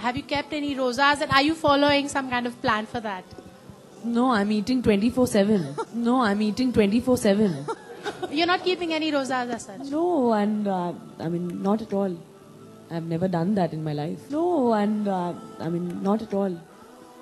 Have you kept any rozas and are you following some kind of plan for that? No, I'm eating 24/7. No, I'm eating 24/7. You're not keeping any rozas as such? No, and I mean, not at all. I've never done that in my life. No, and I mean, not at all.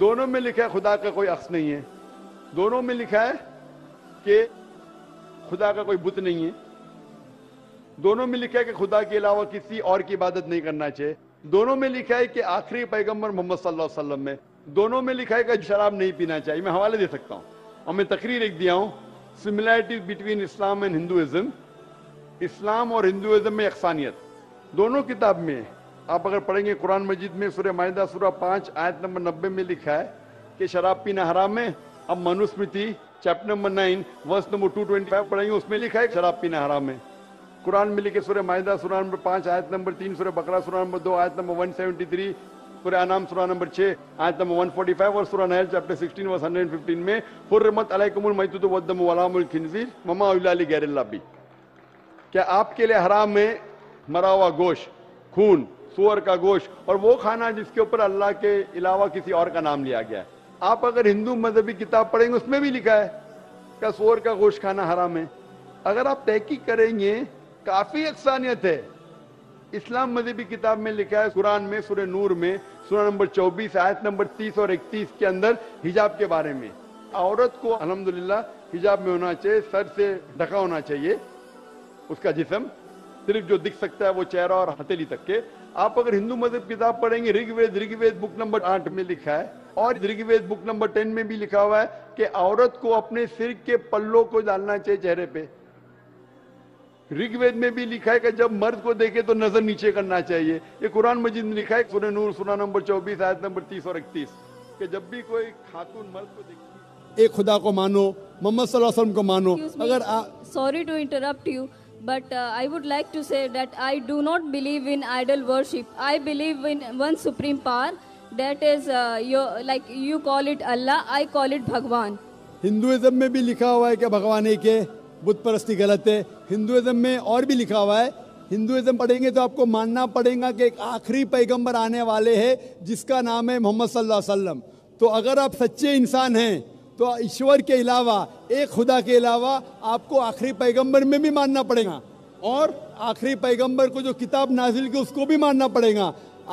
دونوں میں لکھا ہے خدا کا کوئی عکس نہیں ہے, دونوں میں لکھا ہے کہ خدا کا کوئی بت نہیں ہے, دونوں میں لکھا ہے کہ خدا کے علاوہ کسی اور کی عبادت نہیں کرنا چاہیے, دونوں میں لکھا ہے کہ آخری پیغمبر محمد صلی اللہ علیہ وسلم میں, دونوں میں لکھا ہے کہ شراب نہیں پینا چاہیے. میں حوالے دے سکتا ہوں اور میں تقریر ایک دیا ہوں, similarities between Islam and Hinduism, Islam اور ہندوازم میں یکسانیت دونوں کتاب میں ہے. آپ اگر پڑھیں گے قرآن مجید میں سورہ مائدہ سورہ 5 آیت نمبر 90 میں لکھا ہے کہ شراب پینا حرام ہے. اب Manusmriti chapter number 9 verse number 225 پڑھیں گے, اس میں لکھا ہے کہ شراب پینا حرام ہے. قرآن میں لکھے سورہ مائدہ سورہ نمبر 5 آیت نمبر 3, سورہ بقرہ سورہ نمبر 2 آیت نمبر 173, سورہ انعام سورہ نمبر 6 آیت نمبر 145 اور سورہ نحل چیپٹر 16 ورس 115 میں حرمت علیکم المیتۃ والدم ولحم الخنزیر وما اہل لغیر اللہ بھی. کیا آپ کے لیے حرام ہے مرا ہوا گوشت, خون, سور کا گوشت اور وہ کھانا جس کے اوپر اللہ کے علاوہ کسی اور کا نام لیا گیا ہے. آپ اگر ہندو مذہبی کتاب پڑھیں گے اس میں بھی لکھا ہے کہ سور کا گوشت کھانا حرام ہے. اگر آپ تحقیق کریں گے کافی یکسانیت ہے. اسلام مذہبی کتاب میں لکھا ہے قرآن میں سورہ نور میں سورہ نمبر 24 آیت نمبر 30 اور 31 کے اندر حجاب کے بارے میں, عورت کو الحمدللہ حجاب میں ہونا چاہیے, سر سے ڈھکا ہونا چاہیے اس کا جسم, صرف جو دکھ سکتا ہے وہ چہرہ اور ہتھیلی تک کے. آپ اگر ہندو مذہب کتاب پڑھیں گے رگ وید بک نمبر 8 میں لکھا ہے اور رگ وید بک نمبر 10 میں بھی لکھا ہوا ہے کہ عورت کو اپنے سر کے پلوں کو ڈالنا چاہیے چہرے پہ. رگ وید میں بھی لکھا ہے کہ جب مرد کو دیکھے تو نظر نیچے کرنا چاہیے. یہ قرآن مجید میں لکھا ہے سورہ نور سورہ نمبر 24 آیت نمبر 30 اور 31 کہ جب بھی کوئی خاتون مرد کو دیکھے ایک خدا کو مانو, محمد صلی اللہ علیہ وسلم کو مانو. اگر Sorry to interrupt you, but I would like to say that I do not believe in idol worship. I believe in one supreme power, that is you call it Allah, I call it Bhagwan. Hinduism میں بھی لکھا ہوا ہے کہ بھگوان ایک ہے, بت پرستی غلط ہے. ہندوازم میں اور بھی لکھا ہوا ہے, ہندوازم پڑھیں گے تو آپ کو ماننا پڑے گا کہ ایک آخری پیغمبر آنے والے ہیں جس کا نام ہے محمد صلی اللہ علیہ وسلم. تو اگر آپ سچے انسان ہیں تو ایشور کے علاوہ, ایک خدا کے علاوہ آپ کو آخری پیغمبر میں بھی ماننا پڑے گا, اور آخری پیغمبر کو جو کتاب نازل کی اس کو بھی ماننا پڑے گا.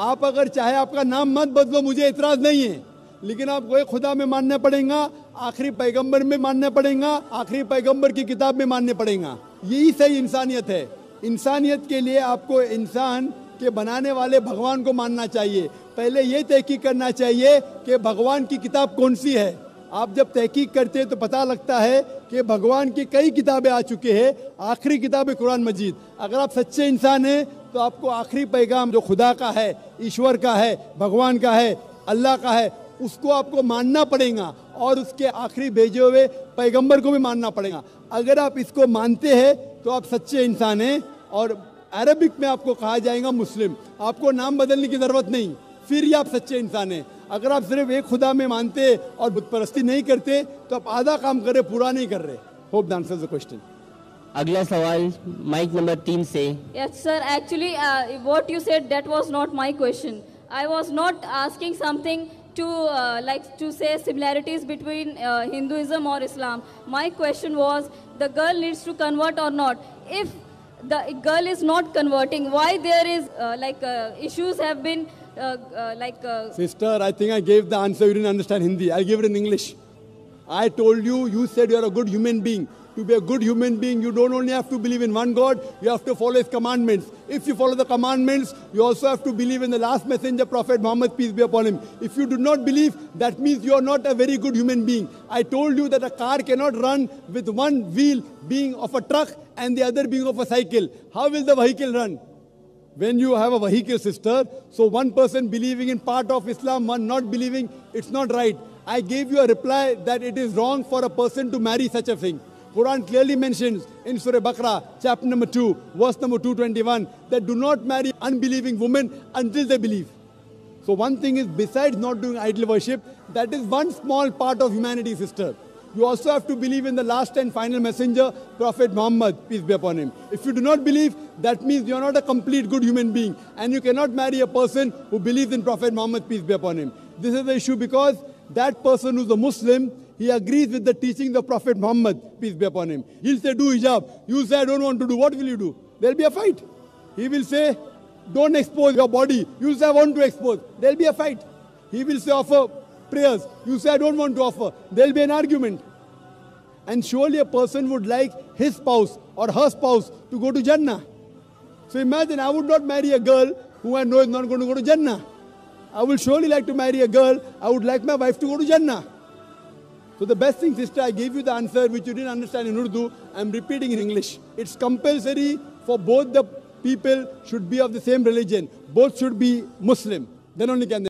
آپ اگر چاہے آپ کا نام مت بدلو, مجھے اعتراض نہیں ہے, لیکن آپ کو ایک خدا میں ماننا پڑے گا, آخری پیغمبر میں ماننا پڑے گا, آخری پیغمبر کی کتاب میں ماننے پڑے گا. یہی صحیح انسانیت ہے. انسانیت کے لیے آپ کو انسان کے بنانے والے بھگوان کو ماننا چاہیے. پہلے یہ تحقیق کرنا چاہیے کہ بھگوان کی کتاب کون سی ہے. آپ جب تحقیق کرتے تو پتہ لگتا ہے کہ بھگوان کی کئی کتابیں آ چکے ہیں, آخری کتاب ہے قرآن مجید. اگر آپ سچے انسان ہیں تو آپ کو آخری پیغام جو خدا کا ہے, ایشور کا ہے, بھگوان کا ہے, اللہ کا ہے, اس کو آپ کو ماننا پڑے گا, اور اس کے آخری بھیجے ہوئے پیغمبر کو بھی ماننا پڑے گا. اگر آپ اس کو مانتے ہیں تو آپ سچے انسان ہیں, اور عربک میں آپ کو کہا جائے گا مسلم. آپ کو نام بدلنے کی ضرورت نہیں, پھر ہی آپ سچے انسان ہیں. اگر آپ صرف ایک خدا میں مانتے اور بت پرستی نہیں کرتے تو آپ آدھا کام کر رہے, پورا نہیں کر رہے. Hope the answers the question. اگلا سوال مائک نمبر 3 سے. Yes sir, actually what you said, that was not my question. I was not asking something to say similarities between Hinduism or Islam. My question was, the girl needs to convert or not. If the girl is not converting, why there is issues have been Sister, I think I gave the answer. You didn't understand Hindi. I'll give it in English. I told you, you said you're a good human being. To be a good human being, you don't only have to believe in one God, you have to follow His commandments. If you follow the commandments, you also have to believe in the last messenger, Prophet Muhammad, peace be upon him. If you do not believe, that means you are not a very good human being. I told you that a car cannot run with one wheel being of a truck and the other being of a cycle. How will the vehicle run? When you have a vehicle, sister, so one person believing in part of Islam, one not believing, it's not right. I gave you a reply that it is wrong for a person to marry such a thing. Quran clearly mentions in Surah Baqarah, chapter number 2, verse number 221, that do not marry unbelieving women until they believe. So one thing is, besides not doing idol worship, that is one small part of humanity, sister. You also have to believe in the last and final messenger, Prophet Muhammad, peace be upon him. If you do not believe, that means you are not a complete good human being. And you cannot marry a person who believes in Prophet Muhammad, peace be upon him. This is the issue, because that person who's a Muslim, he agrees with the teaching of Prophet Muhammad, peace be upon him. He'll say, do hijab. You say, I don't want to do. What will you do? There'll be a fight. He will say, don't expose your body. You say, I want to expose. There'll be a fight. He will say, offer prayers. You say, I don't want to offer. There'll be an argument. And surely a person would like his spouse or her spouse to go to Jannah. So imagine, I would not marry a girl who I know is not going to go to Jannah. I will surely like to marry a girl. I would like my wife to go to Jannah. So the best thing, sister, I gave you the answer which you didn't understand in Urdu. I'm repeating in English. It's compulsory for both the people should be of the same religion. Both should be Muslim. Then only can they.